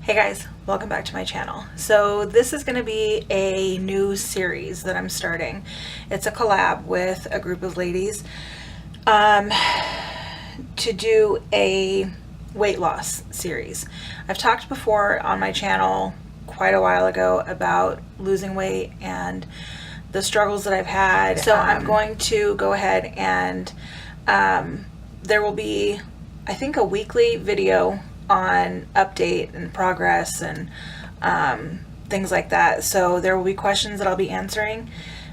Hey guys, welcome back to my channel. So this is going to be a new series that I'm starting. It's a collab with a group of ladies to do a weight loss series. I've talked before on my channel quite a while ago about losing weight and the struggles that I've had. So I'm going to go ahead and there will be, I think, a weekly video on update and progress and things like that. So there will be questions that I'll be answering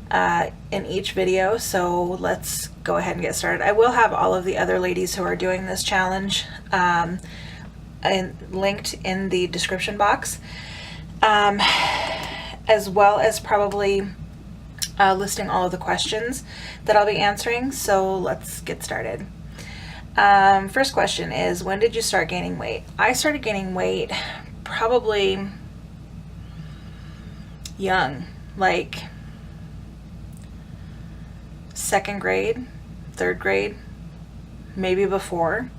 in each video. So let's go ahead and get started. I will have all of the other ladies who are doing this challenge linked in the description box, as well as probably listing all of the questions that I'll be answering. So let's get started. First question is, when did you start gaining weight? I started gaining weight probably young, like second grade, third grade, maybe before.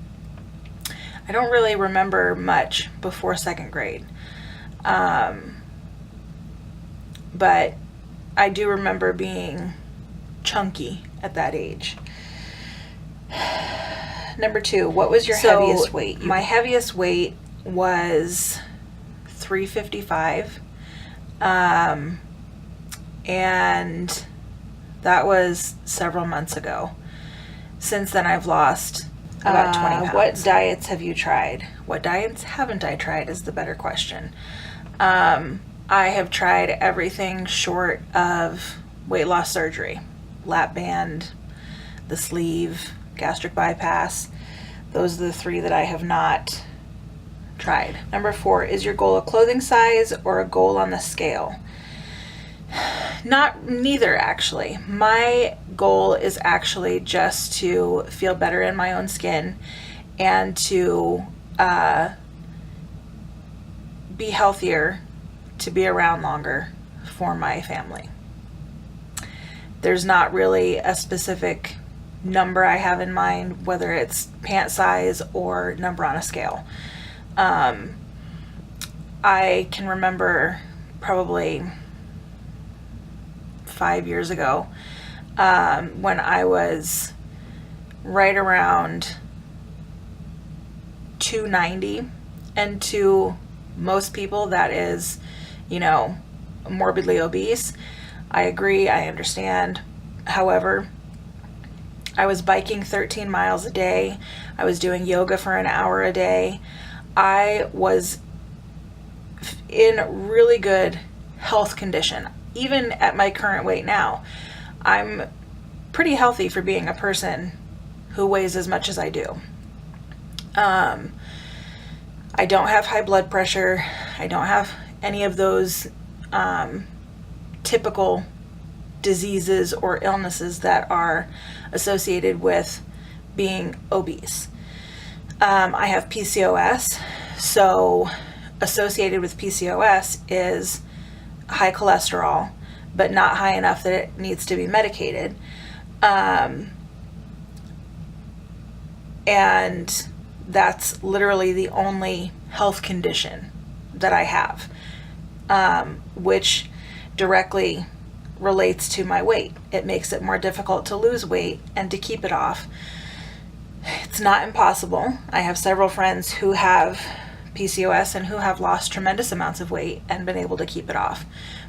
I don't really remember much before second grade. But I do remember being chunky at that age. Number two, what was your heaviest weight? My heaviest weight was 355. And that was several months ago. Since then, I've lost about 20 pounds. What diets have you tried? What diets haven't I tried is the better question. I have tried everything short of weight loss surgery. Lap band, the sleeve, gastric bypass. Those are the three that I have not tried. Number four, is your goal a clothing size or a goal on the scale? Neither, actually. My goal is actually just to feel better in my own skin and to be healthier, to be around longer for my family. There's not really a specific number I have in mind, whether it's pant size or number on a scale. I can remember probably 5 years ago when I was right around 290, and to most people that is, morbidly obese. I agree, I understand. However, I was biking 13 miles a day. I was doing yoga for an hour a day. I was in really good health condition. Even at my current weight now, I'm pretty healthy for being a person who weighs as much as I do. I don't have high blood pressure. I don't have any of those typical diseases or illnesses that are associated with being obese. I have PCOS, so associated with PCOS is high cholesterol, but not high enough that it needs to be medicated. And that's literally the only health condition that I have, which directly relates to my weight. It makes it more difficult to lose weight and to keep it off. It's not impossible. I have several friends who have PCOS and who have lost tremendous amounts of weight and been able to keep it off,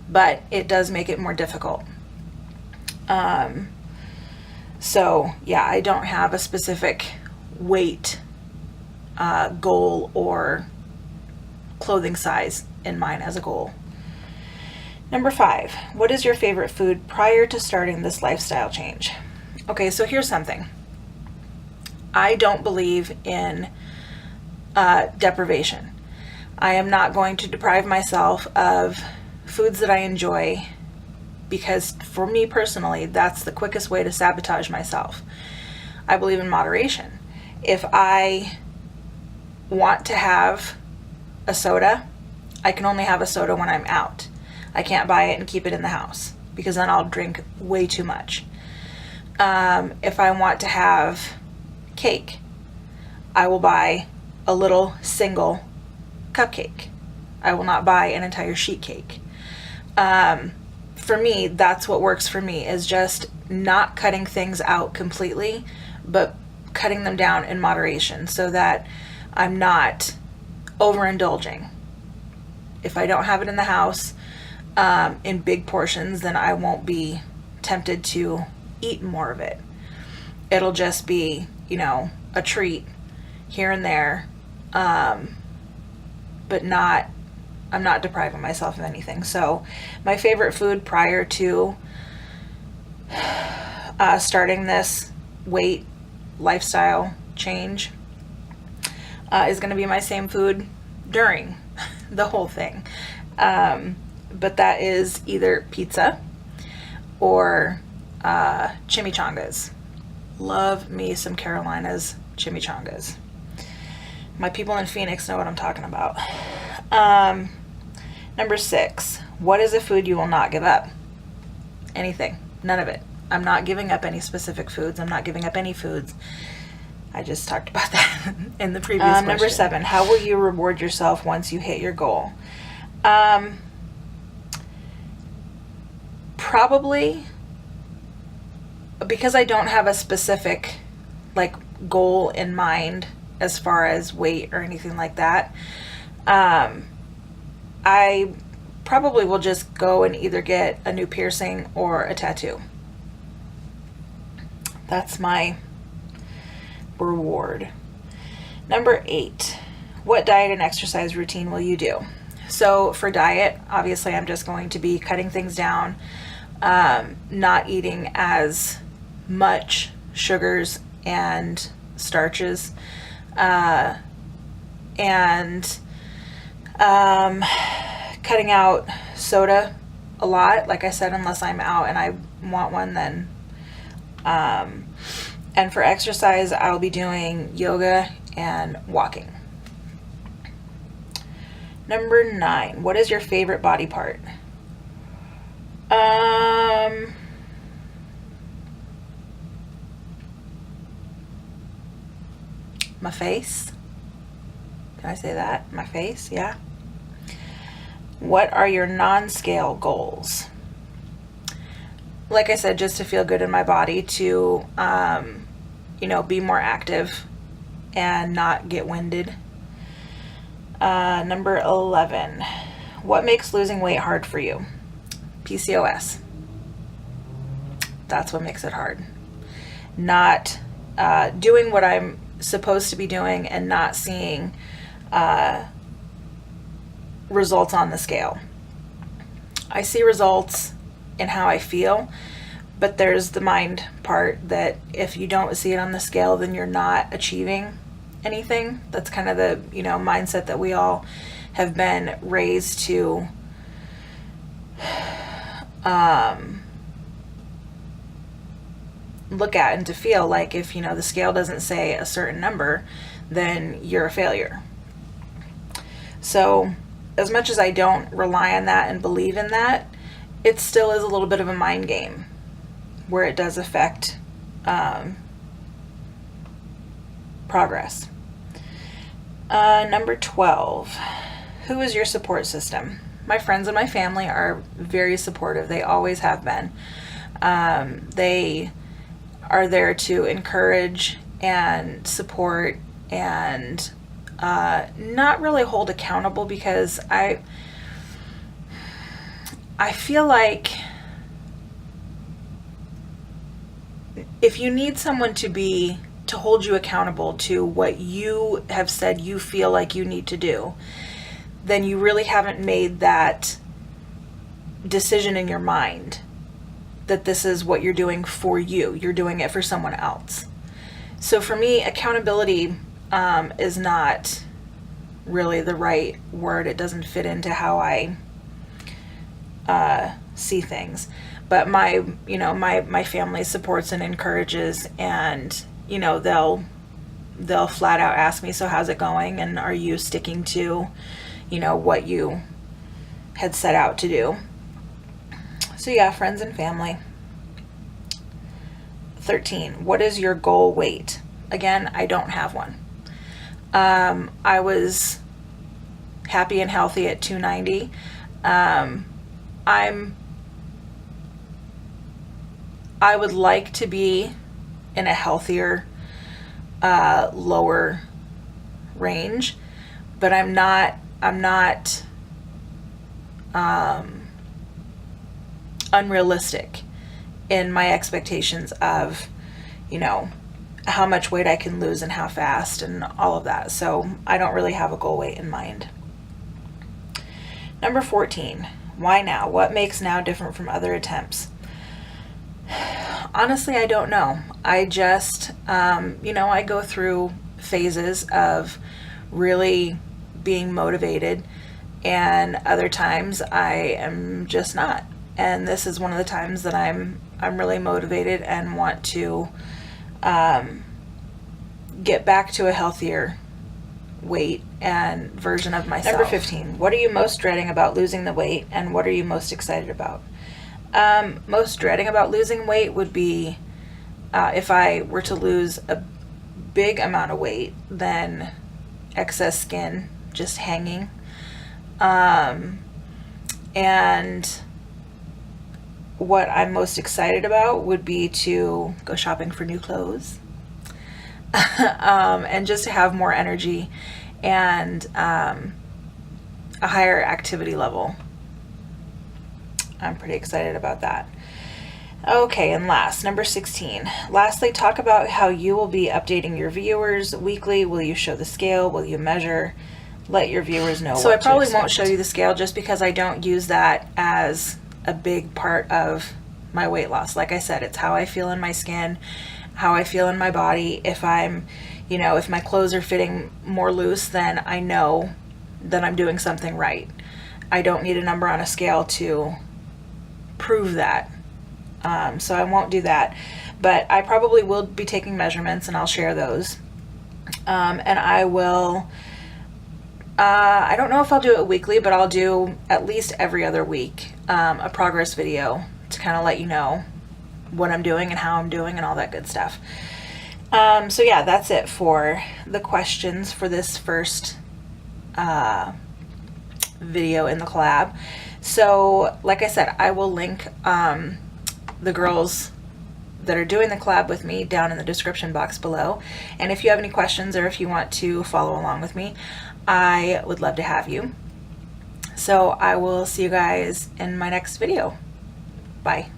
but it does make it more difficult. So yeah, I don't have a specific weight goal or clothing size in mind as a goal. Number five, what is your favorite food prior to starting this lifestyle change? Okay, so here's something. I don't believe in deprivation. I am not going to deprive myself of foods that I enjoy, because for me personally, that's the quickest way to sabotage myself. I believe in moderation. If I want to have a soda, I can only have a soda when I'm out. I can't buy it and keep it in the house, because then I'll drink way too much. If I want to have cake, I will buy a little single cupcake I will not buy an entire sheet cake. For me, that's what works for me, is just not cutting things out completely, but cutting them down in moderation so that I'm not overindulging. If I don't have it in the house in big portions, then I won't be tempted to eat more of it. It'll just be, a treat here and there, but I'm not depriving myself of anything. So my favorite food prior to starting this weight lifestyle change is going to be my same food during the whole thing. But that is either pizza or chimichangas. Love me some Carolina's chimichangas. My people in Phoenix know what I'm talking about. Number 6, what is a food you will not give up? Anything. None of it. I'm not giving up any specific foods. I'm not giving up any foods. I just talked about that in the previous question. Number 7, how will you reward yourself once you hit your goal? Probably, because I don't have a specific goal in mind as far as weight or anything like that, I probably will just go and either get a new piercing or a tattoo. That's my reward. Number 8, what diet and exercise routine will you do? So for diet, obviously I'm just going to be cutting things down, not eating as much sugars and starches, and cutting out soda a lot. Like I said, unless I'm out and I want one, then and for exercise, I'll be doing yoga and walking. Number 9, what is your favorite body part? My face. Can I say that? My face, yeah. What are your non-scale goals? Like I said, just to feel good in my body, to be more active and not get winded. Number 11, what makes losing weight hard for you? PCOS. That's what makes it hard. Not doing what I'm supposed to be doing and not seeing results on the scale. I see results in how I feel, but there's the mind part that if you don't see it on the scale, then you're not achieving anything. That's kind of the mindset that we all have been raised to look at and to feel like if the scale doesn't say a certain number, then you're a failure. So as much as I don't rely on that and believe in that, it still is a little bit of a mind game where it does affect progress. Number 12, who is your support system? My friends and my family are very supportive. They always have been. They are there to encourage and support and not really hold accountable, because I feel like if you need someone to hold you accountable to what you have said you feel like you need to do, then you really haven't made that decision in your mind that this is what you're doing for you. You're doing it for someone else. So for me, accountability is not really the right word. It doesn't fit into how I see things. But my family supports and encourages, and they'll flat out ask me, so how's it going, and are you sticking to what you had set out to do? So yeah, friends and family. 13, what is your goal weight? Again, I don't have one. I was happy and healthy at 290. I would like to be in a healthier, lower range, but I'm not unrealistic in my expectations of, you know, how much weight I can lose and how fast and all of that. So I don't really have a goal weight in mind. Number 14, why now? What makes now different from other attempts? Honestly, I don't know. I just, I go through phases of really being motivated, and other times I am just not. And this is one of the times that I'm really motivated and want to get back to a healthier weight and version of myself. Number 15, what are you most dreading about losing the weight, and what are you most excited about? Most dreading about losing weight would be if I were to lose a big amount of weight, then excess skin just hanging. And what I'm most excited about would be to go shopping for new clothes, and just to have more energy and a higher activity level. I'm pretty excited about that. Okay, and last, number 16. Lastly, talk about how you will be updating your viewers weekly. Will you show the scale? Will you measure? Let your viewers know. So I probably won't show you the scale just because I don't use that as a big part of my weight loss. Like I said, it's how I feel in my skin, how I feel in my body. If I'm, if my clothes are fitting more loose, then I know that I'm doing something right. I don't need a number on a scale to prove that. So I won't do that, but I probably will be taking measurements, and I'll share those. And I will, I don't know if I'll do it weekly, but I'll do at least every other week, a progress video to kind of let you know what I'm doing and how I'm doing and all that good stuff. So yeah, that's it for the questions for this first video in the collab. So like I said, I will link the girls that are doing the collab with me down in the description box below. And if you have any questions or if you want to follow along with me, I would love to have you. So I will see you guys in my next video. Bye.